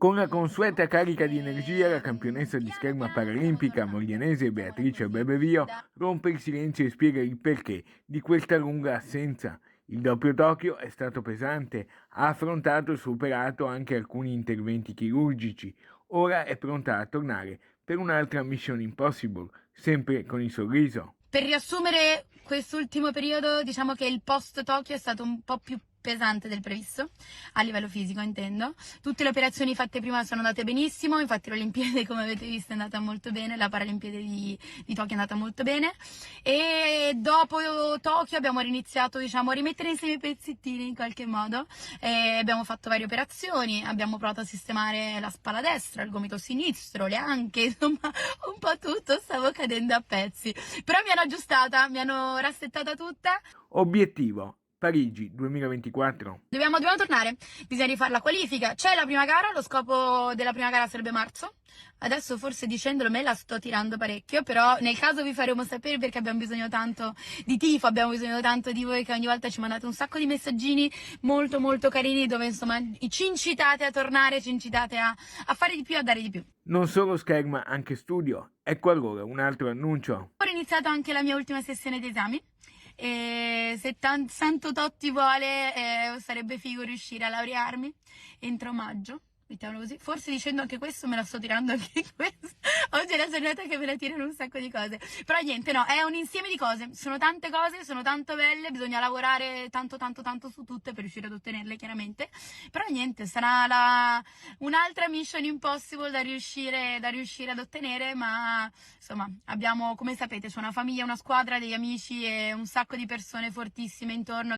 Con la consueta carica di energia, la campionessa di scherma paralimpica moglianese Beatrice Bebevio rompe il silenzio e spiega il perché di questa lunga assenza. Il doppio Tokyo è stato pesante, ha affrontato e superato anche alcuni interventi chirurgici. Ora è pronta a tornare per un'altra Mission Impossible, sempre con il sorriso. Per riassumere quest'ultimo periodo, diciamo che il post Tokyo è stato un po' più pesante del previsto, a livello fisico intendo. Tutte le operazioni fatte prima sono andate benissimo, infatti l'Olimpiade come avete visto è andata molto bene, la Paralimpiade di Tokyo è andata molto bene e dopo Tokyo abbiamo riniziato a rimettere insieme i pezzettini in qualche modo. Abbiamo fatto varie operazioni, abbiamo provato a sistemare la spalla destra, il gomito sinistro, le anche, insomma un po' tutto, stavo cadendo a pezzi, però mi hanno aggiustata, mi hanno rassettata tutta. Obiettivo: Parigi 2024. Dobbiamo tornare, bisogna rifare la qualifica. C'è la prima gara, lo scopo della prima gara sarebbe marzo. Adesso forse dicendolo me la sto tirando parecchio, però nel caso vi faremo sapere perché abbiamo bisogno tanto di tifo, abbiamo bisogno tanto di voi che ogni volta ci mandate un sacco di messaggini molto molto carini dove insomma ci incitate a tornare, ci incitate a fare di più, a dare di più. Non solo scherma, anche studio. Ecco allora un altro annuncio. Ho iniziato anche la mia ultima sessione di esami. E se Santo Totti vuole, sarebbe figo riuscire a laurearmi entro maggio, mettiamolo così. Forse dicendo anche questo me la sto tirando anche questo. Oggi è la giornata che me la tirano un sacco di cose. Però niente, no, è un insieme di cose. Sono tante cose, sono tanto belle, bisogna lavorare tanto tanto tanto su tutte per riuscire ad ottenerle chiaramente. Però niente, sarà un'altra Mission Impossible da riuscire ad ottenere, ma insomma abbiamo, come sapete, sono una famiglia, una squadra, degli amici e un sacco di persone fortissime intorno.